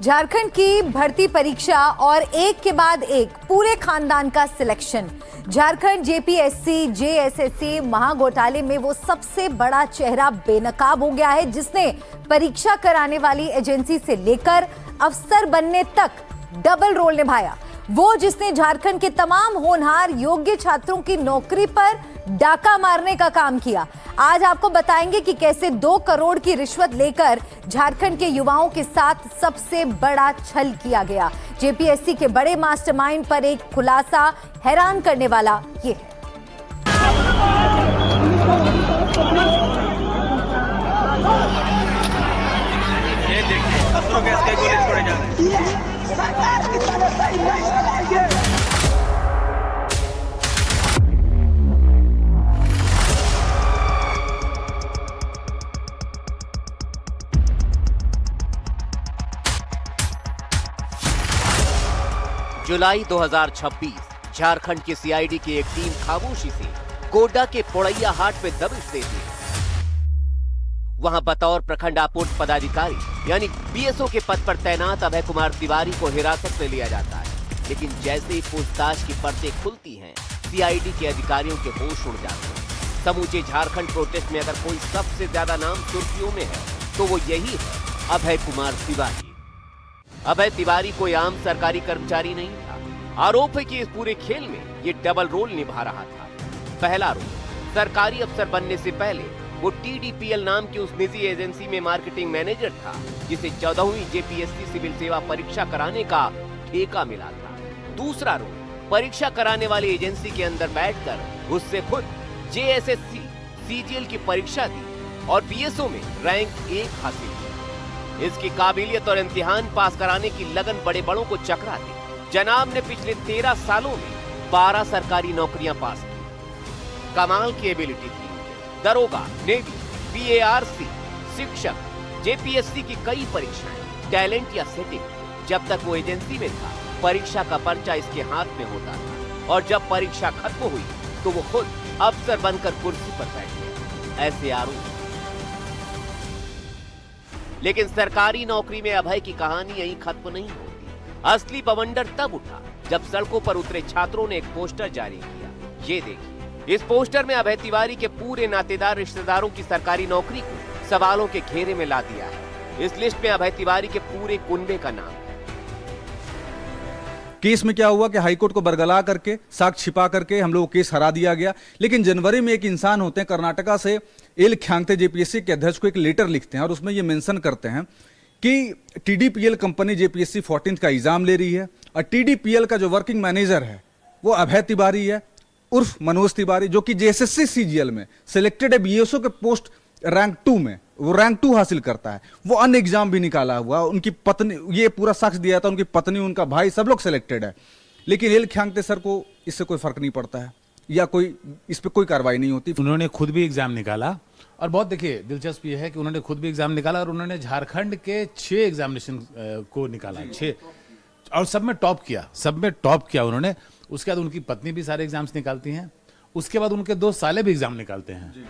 झारखंड की भर्ती परीक्षा और एक के बाद एक पूरे खानदान का सिलेक्शन। झारखंड जेपीएससी जेएसएससी महाघोटाले में वो सबसे बड़ा चेहरा बेनकाब हो गया है, जिसने परीक्षा कराने वाली एजेंसी से लेकर अफसर बनने तक डबल रोल निभाया। वो जिसने झारखंड के तमाम होनहार योग्य छात्रों की नौकरी पर डाका मारने का काम किया। आज आपको बताएंगे कि कैसे 2 करोड़ की रिश्वत लेकर झारखंड के युवाओं के साथ सबसे बड़ा छल किया गया। जेपीएससी के बड़े मास्टरमाइंड पर एक खुलासा हैरान करने वाला ये है। ये देखिए, शस्त्रों के इसके गोले छोड़े जा रहे हैं। जुलाई 2026 झारखंड के सीआईडी की एक टीम खामोशी से गोड्डा के पोड़ैया हाट में दबिश देती है। वहां बतौर प्रखंड आपूर्ति पदाधिकारी यानी बीएसओ के पद पर तैनात अभय कुमार तिवारी को हिरासत में लिया जाता है। लेकिन जैसे ही पूछताछ की परतें खुलती हैं, सीआईडी के अधिकारियों के होश उड़ जाते हैं। समूचे झारखंड प्रोटेस्ट में अगर कोई सबसे ज्यादा नाम सुर्खियों में है तो वो यही है, अभय कुमार तिवारी। अभय तिवारी कोई आम सरकारी कर्मचारी नहीं था। आरोप है कि इस पूरे खेल में ये डबल रोल निभा रहा था। पहला रोल, सरकारी अफसर बनने से पहले वो टीडीपीएल नाम की उस निजी एजेंसी में मार्केटिंग मैनेजर था, जिसे 14वीं जेपीएससी सिविल सेवा परीक्षा कराने का ठेका मिला था। दूसरा रोल, परीक्षा कराने वाली एजेंसी के अंदर बैठकर उससे खुद जेएसएससी सीजीएल की परीक्षा दी और बीएसओ में रैंक 1 हासिल की। इसकी काबिलियत और इम्तिहान पास कराने की लगन बड़े बड़ों को चकरा दी। जनाब ने पिछले 13 सालों में 12 सरकारी नौकरियां पास की। कमाल की एबिलिटी थी। दरोगा, नेवी, पीएआरसी, शिक्षक, जेपीएससी की कई परीक्षाएं, टैलेंट या सेटिंग। जब तक वो एजेंसी में था, परीक्षा का पर्चा इसके हाथ में होता था और जब परीक्षा खत्म हुई तो वो खुद अफसर बनकर कुर्सी पर बैठ गया। ऐसे आरोप। लेकिन सरकारी नौकरी में अभय की कहानी यहीं खत्म नहीं होती। असली बवंडर तब उठा जब सड़कों पर उतरे छात्रों ने एक पोस्टर जारी किया। ये देखिए, इस पोस्टर में अभय तिवारी के पूरे नातेदार रिश्तेदारों की सरकारी नौकरी को सवालों के घेरे में ला दिया है। इस लिस्ट में अभय तिवारी के पूरे कुनबे का नाम है। केस में क्या हुआ कि हाईकोर्ट को बरगला करके साक्ष्य छिपा करके हम लोग को केस हरा दिया गया। लेकिन जनवरी में एक इंसान होते हैं कर्नाटका से, एल ख्यांगते, जेपीएससी के अध्यक्ष को एक लेटर लिखते हैं और उसमें ये मेंशन करते हैं कि टीडीपीएल कंपनी जेपीएससी 14th का एग्जाम ले रही है और टीडीपीएल का जो वर्किंग मैनेजर है वो अभय तिवारी है उर्फ मनोज तिवारी, जो कि जेएसएससी सीजीएल में सिलेक्टेड है बीएसओ के पोस्ट रैंक 2 में। वो रैंक 2 हासिल करता है। वो अन्य एग्जाम भी निकाला हुआ, उनकी पत्नी, ये पूरा साक्ष्य दिया था, उनकी पत्नी, उनका भाई, सब लोग सिलेक्टेड है। लेकिन एल ख्यांगते सर को इससे कोई फर्क नहीं पड़ता है या कोई इस पर कोई कार्रवाई नहीं होती। उन्होंने खुद भी एग्जाम निकाला और बहुत देखिए दिलचस्प ये है कि उन्होंने खुद भी एग्जाम निकाला और उन्होंने झारखंड के 6 एग्जामिनेशन को निकाला, 6, और सब में टॉप किया उन्होंने। उसके बाद उनकी पत्नी भी सारे एग्जाम्स निकालती हैं। उसके बाद उनके 2 साले भी एग्जाम निकालते हैं।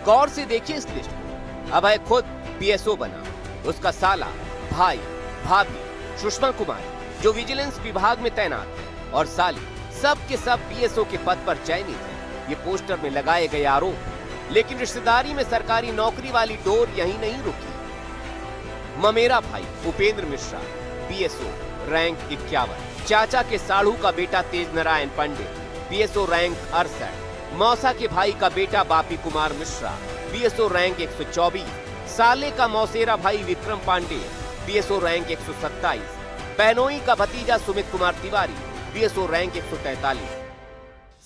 गौर से देखिए इस लिस्ट में। अभय खुद बीएसओ बना, उसका साला, भाई, भाभी, सुषमा कुमारी जो विजिलेंस विभाग में तैनात है और साली, सब के सब बीएसओ के पद पर चयनित है। ये पोस्टर में लगाए गए आरोप। लेकिन रिश्तेदारी में सरकारी नौकरी वाली डोर यहीं नहीं रुकी। ममेरा भाई उपेंद्र मिश्रा बीएसओ रैंक 51, चाचा के साढ़ू का बेटा तेज नारायण पंडित बीएसओ रैंक 68, मौसा के भाई का बेटा बापी कुमार मिश्रा बीएसओ रैंक 124, साले का मौसेरा भाई विक्रम पांडे बीएसओ रैंक 127, बहनोई का भतीजा सुमित कुमार तिवारी बीएसओ रैंक 143।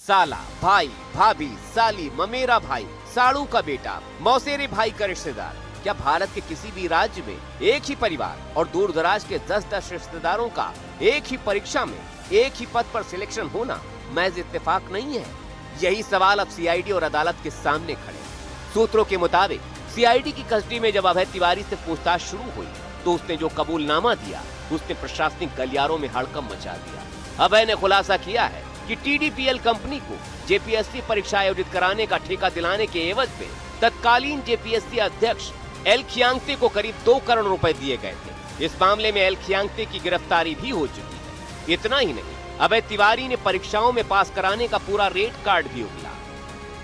साला, भाई, भाभी, साली, ममेरा भाई, साड़ू का बेटा, मौसेरे भाई का रिश्तेदार। क्या भारत के किसी भी राज्य में एक ही परिवार और दूर दराज के 10-10 रिश्तेदारों का एक ही परीक्षा में एक ही पद पर सिलेक्शन होना महज इत्तेफाक नहीं है? यही सवाल अब सीआईडी और अदालत के सामने खड़े। सूत्रों के मुताबिक सीआईडी की कस्टडी में जब अभय तिवारी से पूछताछ शुरू हुई तो उसने जो कबूलनामा दिया उसने प्रशासनिक गलियारों में हड़कंप मचा दिया। अभय ने खुलासा किया है कि टीडीपीएल कंपनी को जेपीएससी परीक्षा आयोजित कराने का ठेका दिलाने के एवज में तत्कालीन जेपीएससी अध्यक्ष एल ख्यांगते को करीब 2 करोड़ रुपए दिए गए थे। इस मामले में एल खियांगते की गिरफ्तारी भी हो चुकी है। इतना ही नहीं, अभय तिवारी ने परीक्षाओं में पास कराने का पूरा रेट कार्ड भी उगला।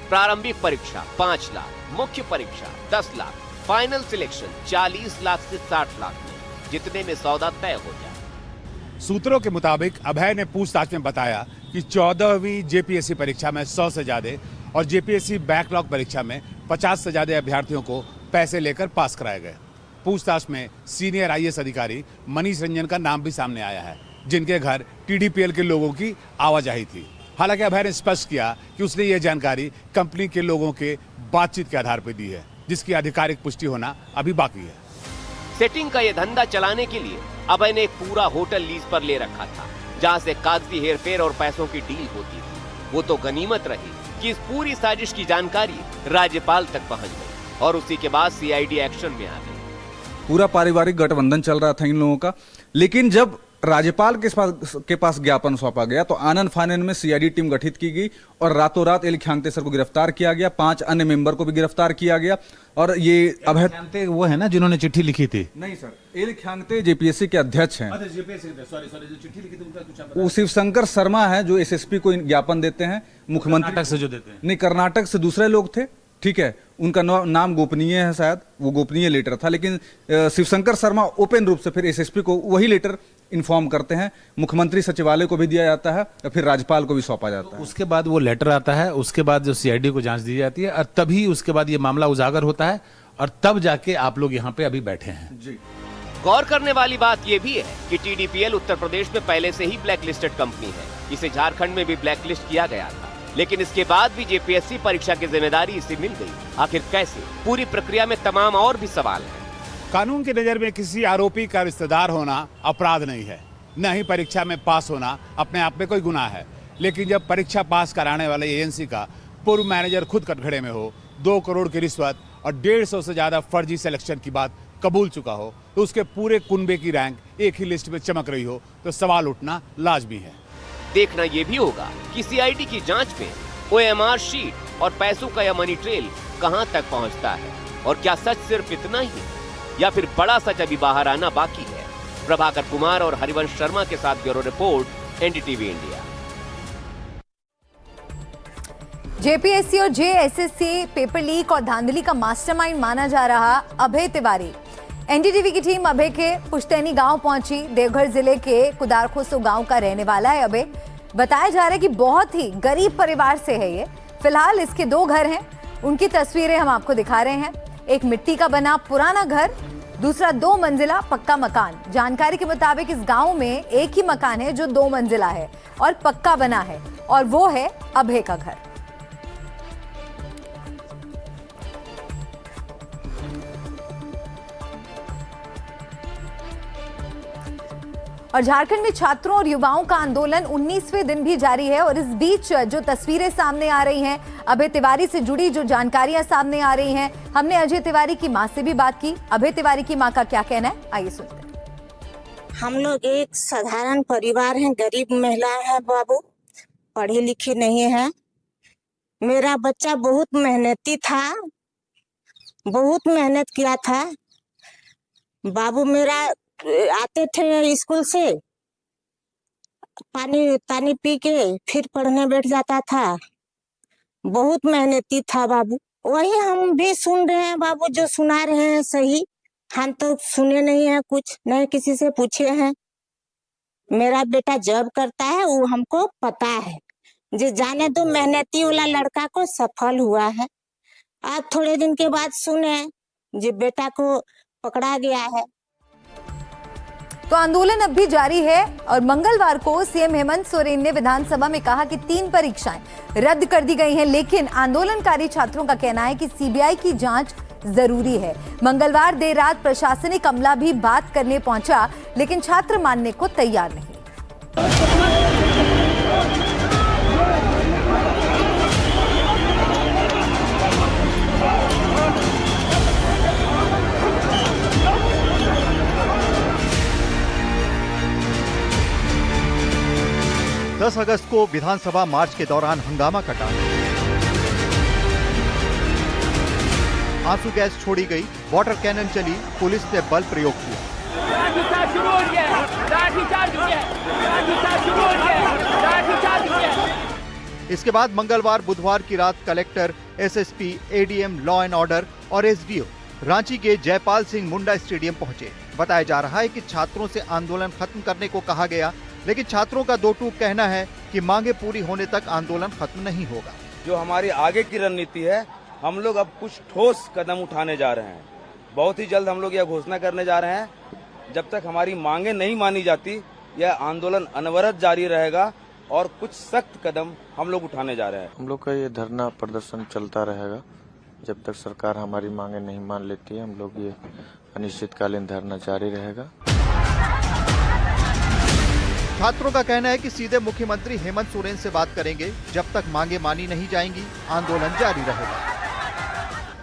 प्रारंभिक परीक्षा 5 लाख, मुख्य परीक्षा 10 लाख, फाइनल सिलेक्शन 40 लाख से 60 लाख में, जितने में सौदा तय हो जाए। सूत्रों के मुताबिक अभय ने पूछताछ में बताया कि 14वीं जेपीएससी परीक्षा में 100 से ज्यादा और जेपीएससी बैकलॉग परीक्षा में 50 से ज्यादा अभ्यर्थियों को पैसे लेकर पास कराए गए। पूछताछ में सीनियर आईएएस अधिकारी मनीष रंजन का नाम भी सामने आया है, जिनके घर टीडीपीएल के लोगों की आवाजाही थी। हालांकि अभय ने स्पष्ट किया कि उसने ये जानकारी कंपनी के लोगों के बातचीत के आधार पर दी है, जिसकी आधिकारिक पुष्टि होना अभी बाकी है। सेटिंग का ये धंधा चलाने के लिए अभय ने एक पूरा होटल लीज पर ले रखा था, जहां से कागजी हेरफेर और पैसों की डील होती थी। वो तो गनीमत रही कि इस पूरी साजिश की जानकारी राज्यपाल तक पहुंच गई और उसी के बाद सीआईडी एक्शन में आ गई। पूरा पारिवारिक गठबंधन चल रहा था इन लोगों का, लेकिन जब राज्यपाल के पास ज्ञापन सौंपा गया तो आनन फानन में सीआईडी टीम गठित की गई और रातों रात एल खियांगते सर को गिरफ्तार किया गया। 5 अन्य मेंबर को भी गिरफ्तार किया गया। और ये अभय खियांगते वो है ना जिन्होंने चिट्ठी लिखी थी? नहीं सर, एल खियांगते जेपीएससी के अध्यक्ष हैं। वो शिवशंकर शर्मा है जो एसएसपी को ज्ञापन देते हैं, मुख्यमंत्री से जो देते हैं। नहीं, कर्नाटक से दूसरे लोग थे, ठीक है, उनका नाम गोपनीय है, शायद वो गोपनीय लेटर था, लेकिन शिवशंकर शर्मा ओपन रूप से फिर एसएसपी को वही लेटर इन्फॉर्म करते हैं। मुख्यमंत्री सचिवालय को भी दिया जाता है और फिर राज्यपाल को भी सौंपा जाता है। उसके बाद वो लेटर आता है, उसके बाद जो सीआईडी को जांच दी जाती है और तभी उसके बाद ये मामला उजागर होता है और तब जाके आप लोग यहाँ पे अभी बैठे हैं। जी, गौर करने वाली बात यह भी है कि टीडीपीएल उत्तर प्रदेश में पहले से ही ब्लैक लिस्टेड कंपनी है। इसे झारखंड में भी ब्लैक लिस्ट किया गया था, लेकिन इसके बाद भी जेपीएससी परीक्षा की जिम्मेदारी इसे मिल गई। आखिर कैसे? पूरी प्रक्रिया में तमाम और भी सवाल हैं। कानून की नजर में किसी आरोपी का रिश्तेदार होना अपराध नहीं है, न ही परीक्षा में पास होना अपने आप में कोई गुनाह है। लेकिन जब परीक्षा पास कराने वाले एजेंसी का पूर्व मैनेजर खुद कटघरे में हो, 2 करोड़ की रिश्वत और 150 से ज्यादा फर्जी सिलेक्शन की बात कबूल चुका हो, तो उसके पूरे कुनबे की रैंक एक ही लिस्ट में चमक रही हो, तो सवाल उठना लाजमी है। देखना यह भी होगा कि सीआईडी की जांच में ओएमआर शीट और पैसों का यह मनी ट्रेल कहां तक पहुंचता है, और क्या सच सिर्फ इतना ही है या फिर बड़ा सच अभी बाहर आना बाकी है। प्रभाकर कुमार और हरिवंश शर्मा के साथ bureau report, NDTV India. JPSC और जेएसएससी पेपर लीक और धांधली का मास्टरमाइंड माना जा रहा अभय तिवारी। एनडीटीवी की टीम अभय के पुश्तैनी गांव पहुंची। देवघर जिले के कुदारखोसो गांव का रहने वाला है अभय। बताया जा रहा है कि बहुत ही गरीब परिवार से है ये। फिलहाल इसके 2 घर हैं, उनकी तस्वीरें हम आपको दिखा रहे हैं। एक मिट्टी का बना पुराना घर, दूसरा 2 मंजिला पक्का मकान। जानकारी के मुताबिक इस गांव में एक ही मकान है जो 2 मंजिला है और पक्का बना है, और वो है अभय का घर। और झारखंड में छात्रों और युवाओं का आंदोलन 19वें दिन भी जारी है। और इस बीच जो तस्वीरें सामने आ रही हैं, अभय तिवारी से जुड़ी जो जानकारियां सामने आ रही हैं, हमने अजय तिवारी की मां से भी बात की। अभय तिवारी की मां का क्या कहना है, आइए सुनते हैं। हम लोग एक साधारण परिवार हैं, गरीब महिला है बाबू, पढ़ी लिखी नहीं है। मेरा बच्चा बहुत मेहनती था, बहुत मेहनत किया था। बाबू मेरा आते थे स्कूल से, पानी पी के फिर पढ़ने बैठ जाता था। बहुत मेहनती था बाबू। वही हम भी सुन रहे हैं बाबू, जो सुना रहे हैं सही। हम तो सुने नहीं है कुछ, नहीं किसी से पूछे हैं। मेरा बेटा जॉब करता है, वो हमको पता है। जो जाने दो, मेहनती वाला लड़का को सफल हुआ है। आज थोड़े दिन के बाद सुने जो बेटा को पकड़ा गया है। तो आंदोलन अब भी जारी है और मंगलवार को सीएम हेमंत सोरेन ने विधानसभा में कहा कि 3 परीक्षाएं रद्द कर दी गई हैं, लेकिन आंदोलनकारी छात्रों का कहना है कि सीबीआई की जांच जरूरी है। मंगलवार देर रात प्रशासनिक अमला भी बात करने पहुंचा, लेकिन छात्र मानने को तैयार नहीं। 10 अगस्त को विधानसभा मार्च के दौरान हंगामा कटा। आंसू गैस छोड़ी गई, वाटर कैनन चली, पुलिस ने बल प्रयोग किया। शुरू हो गया है, लाठीचार्ज हो गया है, लाठीचार्ज शुरू हो गया है, लाठीचार्ज हो गया है। इसके बाद मंगलवार बुधवार की रात collector, SSP, ADM, law and order और एसडीओ रांची के जयपाल सिंह मुंडा स्टेडियम पहुंचे। बताया जा रहा है कि छात्रों से आंदोलन खत्म करने को कहा गया, लेकिन छात्रों का दो टूक कहना है कि मांगे पूरी होने तक आंदोलन खत्म नहीं होगा। जो हमारी आगे की रणनीति है, हम लोग अब कुछ ठोस कदम उठाने जा रहे हैं। बहुत ही जल्द हम लोग यह घोषणा करने जा रहे हैं, जब तक हमारी मांगे नहीं मानी जाती यह आंदोलन अनवरत जारी रहेगा और कुछ सख्त कदम हम लोग उठाने जा रहे हैं। हम लोग का ये धरना प्रदर्शन चलता रहेगा जब तक सरकार हमारी मांगे नहीं मान लेती है। हम लोग ये अनिश्चितकालीन धरना जारी रहेगा। छात्रों का कहना है कि सीधे मुख्यमंत्री हेमंत सोरेन से बात करेंगे। जब तक मांगे मानी नहीं जाएंगी आंदोलन जारी रहेगा।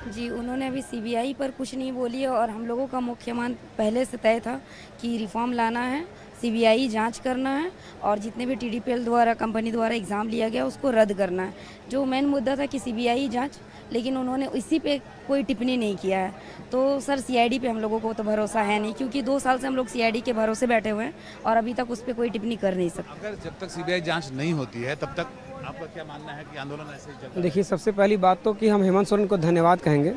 जी, उन्होंने अभी सीबीआई पर कुछ नहीं बोली है और हम लोगों का मुख्य मांग पहले से तय था कि रिफॉर्म लाना है, सीबीआई जांच करना है और जितने भी टीडीपीएल द्वारा कंपनी द्वारा एग्ज़ाम लिया गया उसको रद्द करना है। जो मेन मुद्दा था कि सीबीआई जांच, लेकिन उन्होंने इसी पे कोई टिप्पणी नहीं किया है। तो सर सीआईडी पे हम लोगों को तो भरोसा है नहीं, क्योंकि 2 साल से हम लोग सीआईडी के भरोसे बैठे हुए हैं और अभी तक उस पर कोई टिप्पणी कर नहीं सकते। अगर जब तक सीबीआई जांच नहीं होती है तब तक आपका क्या मानना है कि आंदोलन ऐसे ही चलता? देखिए, सबसे पहली बात तो कि हम हेमंत सोरेन को धन्यवाद कहेंगे।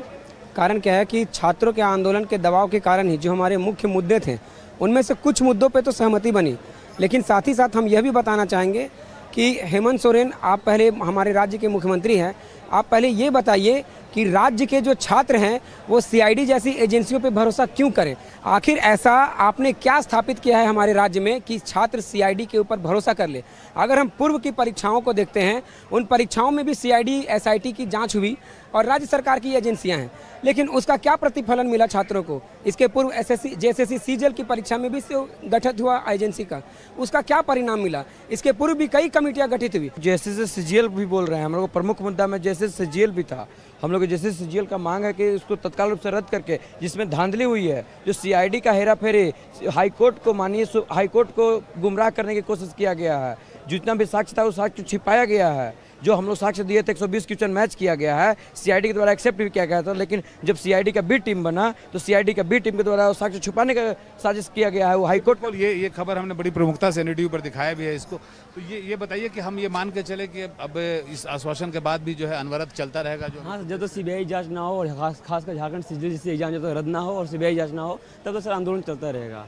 कारण क्या है कि छात्रों के आंदोलन के दबाव के कारण ही जो हमारे मुख्य मुद्दे थे उनमें से कुछ मुद्दों पे तो सहमति बनी, लेकिन साथ ही साथ हम यह भी बताना चाहेंगे कि हेमंत सोरेन, आप पहले हमारे राज्य के मुख्यमंत्री हैं, आप पहले ये बताइए कि राज्य के जो छात्र हैं वो सीआईडी जैसी एजेंसियों पे भरोसा क्यों करें? आखिर ऐसा आपने क्या स्थापित किया है हमारे राज्य में कि छात्र सीआईडी के ऊपर भरोसा कर ले? अगर हम पूर्व की परीक्षाओं को देखते हैं, उन परीक्षाओं में भी सीआईडी, एसआईटी की जांच हुई और राज्य सरकार की एजेंसियां हैं, लेकिन उसका क्या प्रतिफलन मिला छात्रों को? इसके पूर्व एसएससी, जेएसएससी, सीजीएल की परीक्षा में भी गठित हुआ एजेंसी का, उसका क्या परिणाम मिला? इसके पूर्व भी कई कमेटियां गठित हुई। जैसे सीजीएल भी बोल रहे हैं, हम लोग को प्रमुख मुद्दा में जैसे सीजीएल भी था। हम लोग जैसे सीजीएल का मांग है कि उसको तत्काल रूप से रद्द करके, जिसमें धांधली हुई है, जो सीआईडी का हेरा फेरी, हाईकोर्ट को माननीय हाईकोर्ट को गुमराह करने की कोशिश किया गया है, जितना भी साक्ष्य था उस साक्ष्य छिपाया गया है, जो हम लोग साक्ष्य दिए थे 120 क्वेश्चन मैच किया गया है, सीआईडी के द्वारा एक्सेप्ट भी किया गया था, लेकिन जब सीआईडी का बी टीम बना तो सीआईडी का बी टीम के द्वारा साक्ष्य छुपाने का साजिश किया गया है। वो हाईकोर्ट को ये खबर हमने बड़ी प्रमुखता से एनडीटीवी पर दिखाया भी है इसको। तो ये बताइए कि हम ये मान के चले कि अब इस आश्वासन के बाद भी जो है अनवरत चलता रहेगा? जो हाँ, जब तो सीबीआई जांच ना हो और खासकर झारखंड सीजीएल जैसे एग्जाम जब तक रद्द ना हो और सीबीआई जांच ना हो तब तो सर आंदोलन चलता रहेगा।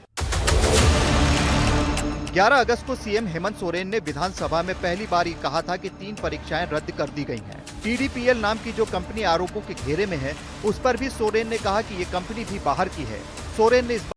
11 अगस्त को सीएम हेमंत सोरेन ने विधानसभा में पहली बार ही कहा था कि 3 परीक्षाएं रद्द कर दी गई हैं। टीडीपीएल नाम की जो कंपनी आरोपों के घेरे में है, उस पर भी सोरेन ने कहा कि ये कंपनी भी बाहर की है। सोरेन ने इस